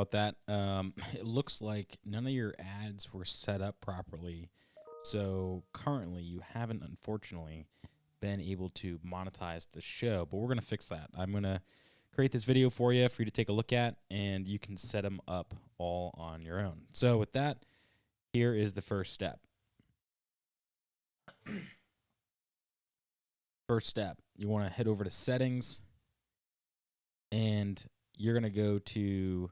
About that. It looks like none of your ads were set up properly. So currently, you haven't, unfortunately, been able to monetize the show. But we're going to fix that. I'm going to create this video for you to take a look at, and you can set them up all on your own. So with that, here is the first step. First step, you want to head over to settings, and you're going to go to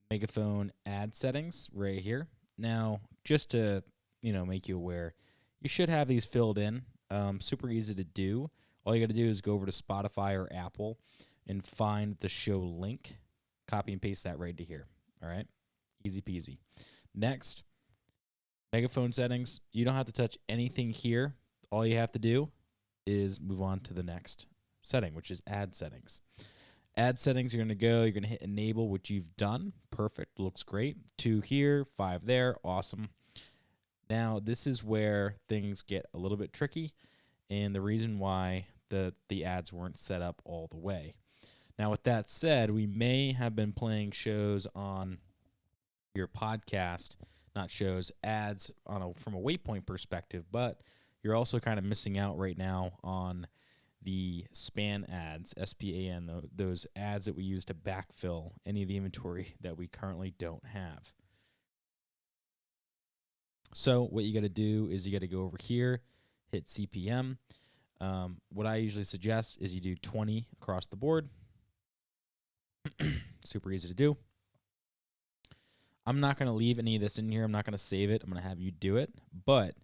Megaphone ad settings right here. Now, just to make you aware, you should have these filled in. Super easy to do. All you got to do is go over to Spotify or Apple and find the show link, copy and paste that right to here. All right, easy peasy. Next, Megaphone settings. You don't have to touch anything here. All you have to do is move on to the next setting, which is ad settings. Ad settings, you're going to hit enable, which you've done. Perfect, looks great. 2 here, 5 there, awesome. Now, this is where things get a little bit tricky, and the reason why the ads weren't set up all the way. Now, with that said, we may have been playing shows on your podcast, not shows, ads from a waypoint perspective, but you're also kind of missing out right now on the span ads, SPAN, those ads that we use to backfill any of the inventory that we currently don't have. So what you got to do is you got to go over here, hit CPM. What I usually suggest is you do 20 across the board. Super easy to do. I'm not going to leave any of this in here. I'm not going to save it. I'm going to have you do it, but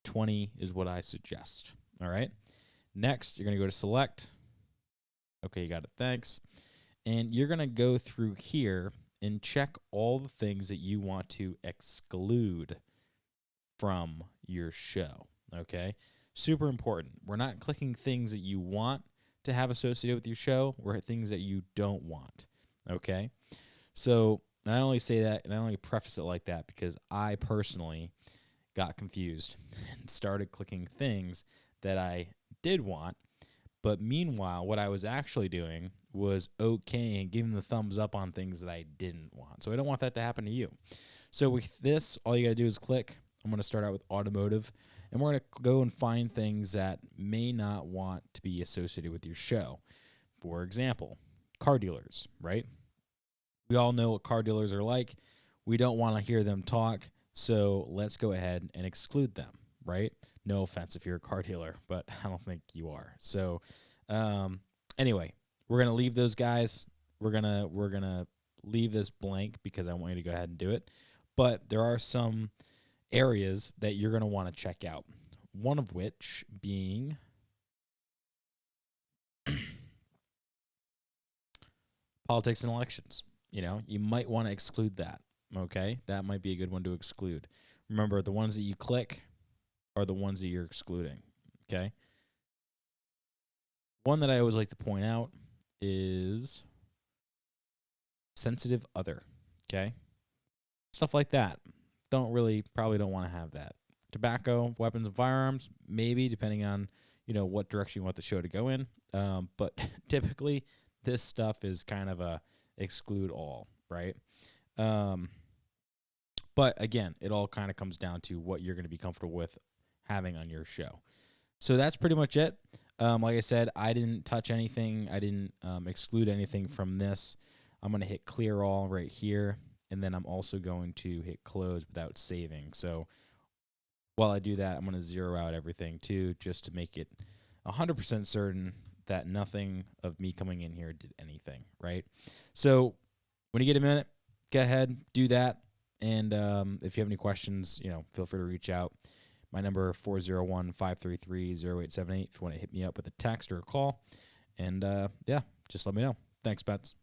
20 is what I suggest. All right. Next, you're going to go to select. Okay, you got it. Thanks. And you're going to go through here and check all the things that you want to exclude from your show. Okay? Super important. We're not clicking things that you want to have associated with your show. We're things that you don't want. Okay? So I only say that and I only preface it like that because I personally got confused and started clicking things that I did want, but meanwhile, what I was actually doing was okay and giving the thumbs up on things that I didn't want. So I don't want that to happen to you. So with this, all you got to do is click. I'm going to start out with automotive, and we're going to go and find things that may not want to be associated with your show. For example, car dealers, right? We all know what car dealers are like. We don't want to hear them talk, so let's go ahead and exclude them, right? No offense if you're a car dealer, but I don't think you are. So anyway, we're going to leave those guys. We're gonna leave this blank because I want you to go ahead and do it. But there are some areas that you're going to want to check out, one of which being politics and elections. You might want to exclude that, okay? That might be a good one to exclude. Remember, the ones that you click are the ones that you're excluding, okay? One that I always like to point out is sensitive other, okay? Stuff like that. Probably don't want to have that. Tobacco, weapons, and firearms, maybe, depending on, what direction you want the show to go in. But typically, this stuff is kind of a exclude all, right? But again, it all kind of comes down to what you're going to be comfortable with having on your show. So that's pretty much it. Like I said, I didn't touch anything. I didn't exclude anything from this. I'm going to hit clear all right here, and then I'm also going to hit close without saving. So while I do that, I'm going to zero out everything too, just to make it 100% certain that nothing of me coming in here did anything, right? So when you get a minute, go ahead, do that. And if you have any questions, feel free to reach out. My number 401-533-0878 if you want to hit me up with a text or a call. And, just let me know. Thanks, Bets.